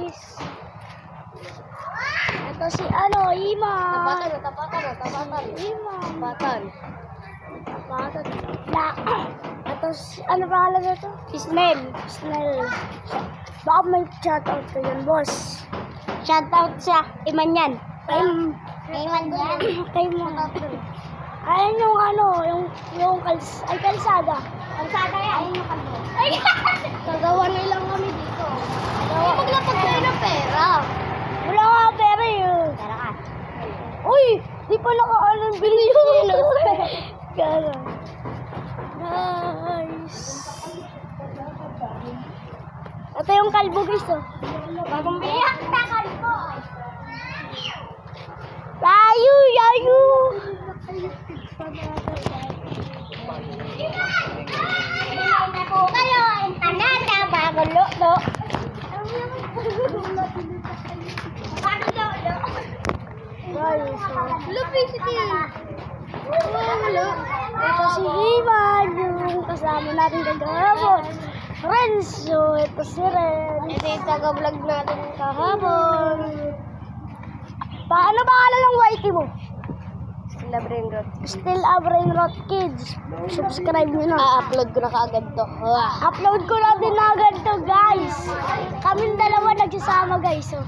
guys. Ito si ano, Iman. Tapatan. Iman. Tapatan. Ito si, ano pangalan na ito? Snell. Baka may shoutout ko yun, boss. Shoutout sa Iman yan. Iman yan. Kay mo. Ayan yung ano, yung kalsada. Kalsada yan. Ayan yung kalsada. Ay! Gagawa na lang kami dito. Maglapag kayo ng pera. Wala nga pera yun. Tara ka. Uy! Di pa naka-anong bilyon. Gano'n. Nice. Ito yung kalbo guys, oh. Bagong biyak na kalbo. Layu! Ako kayo, tanan na bago lo. Guys, Lupi si Tim. ito si Iman, yung kasama natin kagahapon. Friends, so ito si Ren. Ito yung taga-vlog natin kahapon. Paano pangalan ng YT mo? Sila Brainrot. Still a Brainrot Kids. Subscribe nyo na. A-upload ko na kaagad to. Upload ko na din agad to, guys. Kaming dalawa nagsasama, guys. So.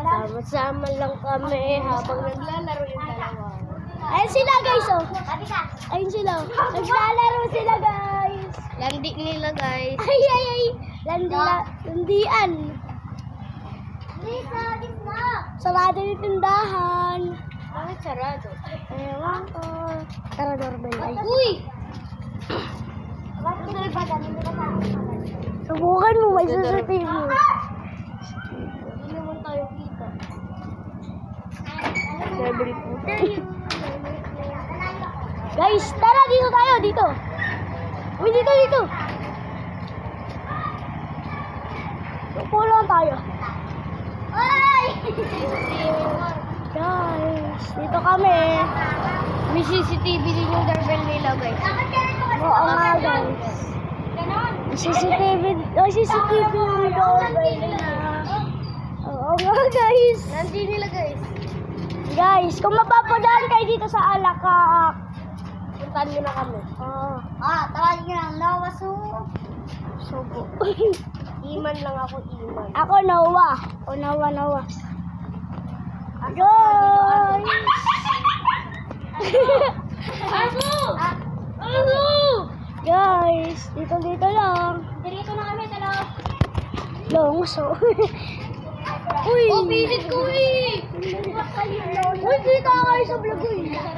Sama-sama lang kami habang naglalaro yung dalawa. Ayun sila, guys. Oh. Ayun sila. Naglalaro sila, guys. Landi nila guys. Ay. Landian. Sarado yung tindahan. Bakit sarado? Ewan ko. Tara, doorbell. Ay. Uy! Subukan mo, may CCTV. Hindi naman tayo kita. Library po. Guys, tara, dito tayo, dito. Uy, dito. Upo lang tayo. Guys, dito kami. May CCTV din yung doorbell nila guys. Oo nga, guys. May CCTV yung doorbell nila. Oo nga, guys. Landi nila guys. Guys, kung mapapadaan kayo dito sa Alakak. Puntahan nyo na kami. Tawagin nyo lang, Noah Subo. Iman lang ako, Iman. Ako, Noah. O, Noah. Guys! Aso! Guys, dito lang. Dito na kami, talo. Longso. Uy! Oh, visit ko eh! Uy, dito kayo sa vlog eh. Dito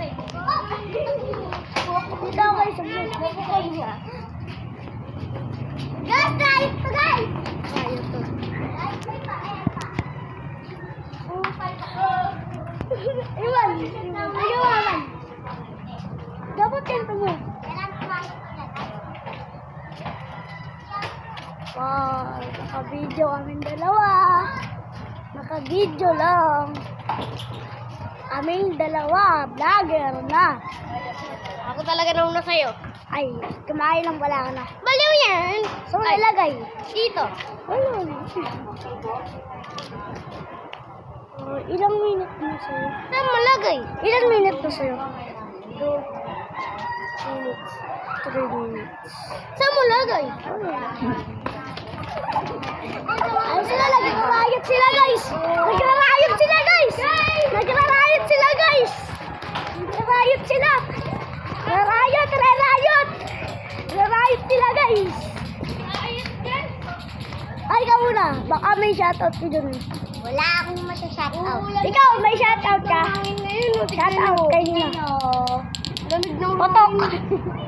kayo sa vlog. Guys, try ito guys! Tayo to. Iwan! Iwan! Dapat kento mo. Wow, naka-video kaming dalawa. Naka-video lang. Kaming dalawa, vlogger na. Ako talaga nauna sa'yo. Ay, kumain lang pala ako na. Baliw yan! So, ilagay. Dito. Ayun. Ilang minute na sa'yo? Saan malagay? Ilang minute na sa'yo? 2 minutes. 3 minutes. Saan malagay? Ay, sila, nagrarayot sila, guys! Nagrarayot sila, guys! Nagrarayot sila, guys! Nagrarayot sila! Nagrarayot sila, guys! Ay, ka muna. Baka may shoutout ka dun. Wala akong masya-shoutout. Ikaw, may shoutout ka. Shoutout kay Nina. Lamig na Potok!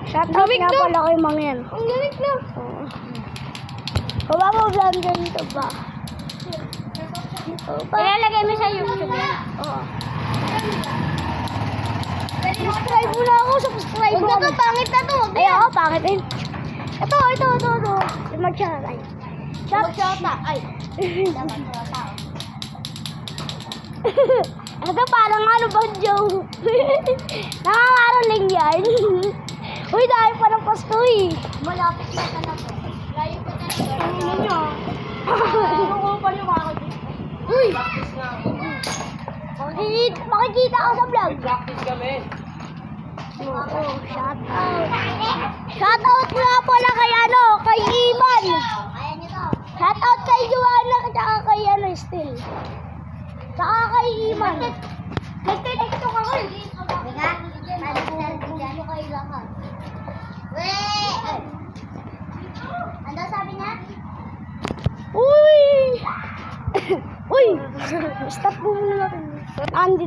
Shoutout nga pala kay Mang yan. Ang lamig na. Baba mo vlog dito ba? Ilalagay mo sa YouTube yan. Oo. Subscribe mo na ako. Subscribe mo. Huwag na to, pangit na to. Ay, ako, pangit din. Ito. Mag-shoutout. Ay. Mag-shoutout. Ay. Ito parang ano ba, Joe? Nakakaraling yan. Uy, dahil pa ng Pasko eh. Malapit na ka na po. Layo ko na. Ano nyo? Ano ko pa yung ako dito? makikita ka sa vlog. Practice kami. Oo, shout out. Shout out nga pala kay kay Iman. Shout out kay Joanna at saka kay Still. Saka kay Iman. Nagtitiktok ako. Ano sabi niya? Uy! Uy! Stop mo muna natin.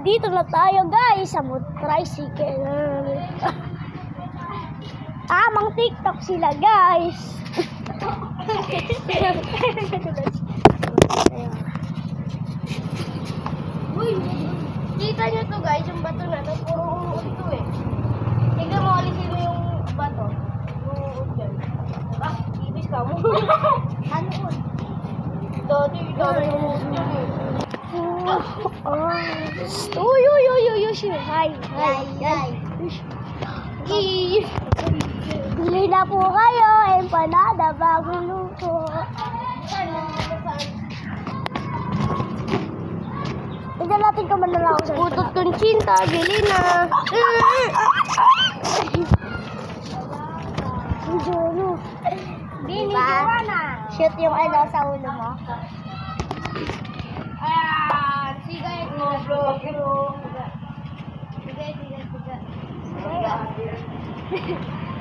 Dito na tayo guys sa tricycle. Mang TikTok sila guys. Uy, kita nyo to guys, yung bato na to, puro uod to eh. Tignan mo, alisin mo yung bato. Yung uod dyan. Ibis ka mo. Ano uod? Dati yung uod dyan eh. Hi. Yay. Bili na po kayo, empanada bagong luto. Tignan natin kung manala ako sa Putot kong cinta, bili na. Jolo. Bini, Joanna. Shoot yung sa ulo mo. Ayan. Sige, bro. Sige.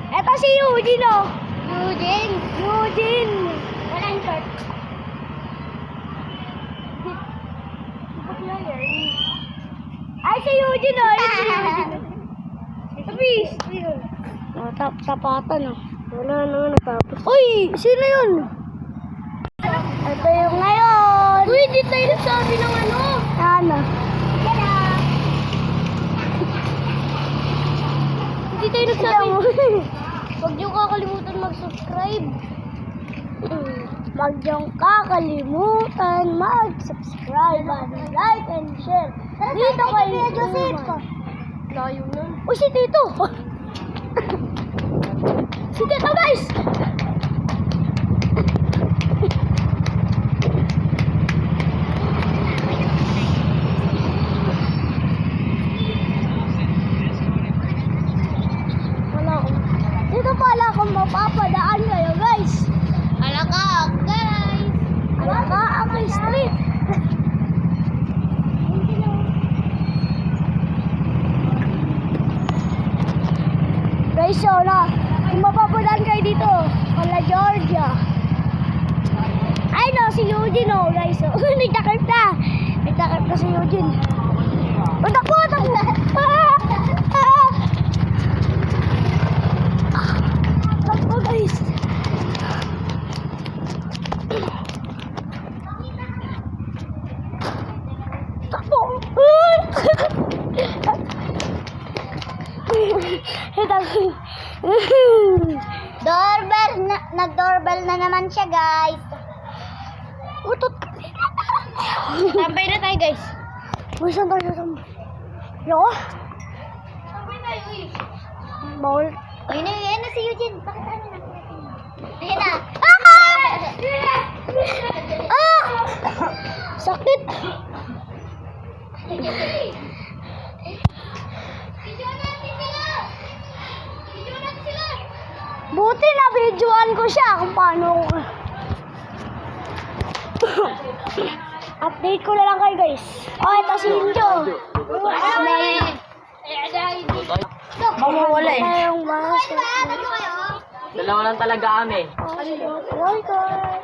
Eto si Eugene, oh. Eugene. Walang short. Ay, si Eugene, oh. Yun si Eugene. Tapis. Tapatan, oh. Wala na nga natapos. Uy! Sino yun? Ito yung ngayon. Uy, di tayo nagsabi ng ano. Ano? Hindi tayo nagsabi. Huwag niyo kakalimutan mag-subscribe. Huwag niyong kakalimutan mag-subscribe and like and share. Dito kay Joseph. Layo nun. Uy, si Tito! Si Tito, guys! Dito pala kung mapapadaan kayo, guys. Alaka, guys. Alaka, ang street. Guys, so na, kung mapapadaan kayo dito, wala Georgia. Ay no, si Eugene, oh, guys. So, nagtakip na. Nagtakip na si Eugene. Takbo! Takbo, guys. Takbo! Doorbell nag-doorbell na naman siya, guys. Utot! Tambay na tayo, guys. Uy, saan tayo tambay? Yo? Tambay tayo, eh. Bawal. Ayun na si Eugene. Bakit ano na? Ayun na. Sakit! Buti na videoan ko siya kung paano. Update ko na lang kayo, guys. Oh, ito si Injo. Mamawala eh. Tayong bahas. Dalawa lang talaga kami. Oh, guys.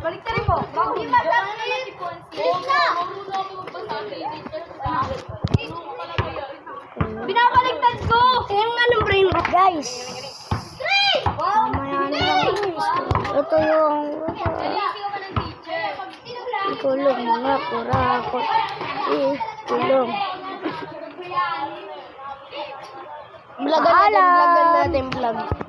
Baliktarin mo. Binabaliktad ko. Tingnan nga ng brain rot, guys. Mamaya na lang, guys. Ito yung kulong mga kurakot. Kulong. Vlogan natin, vlog.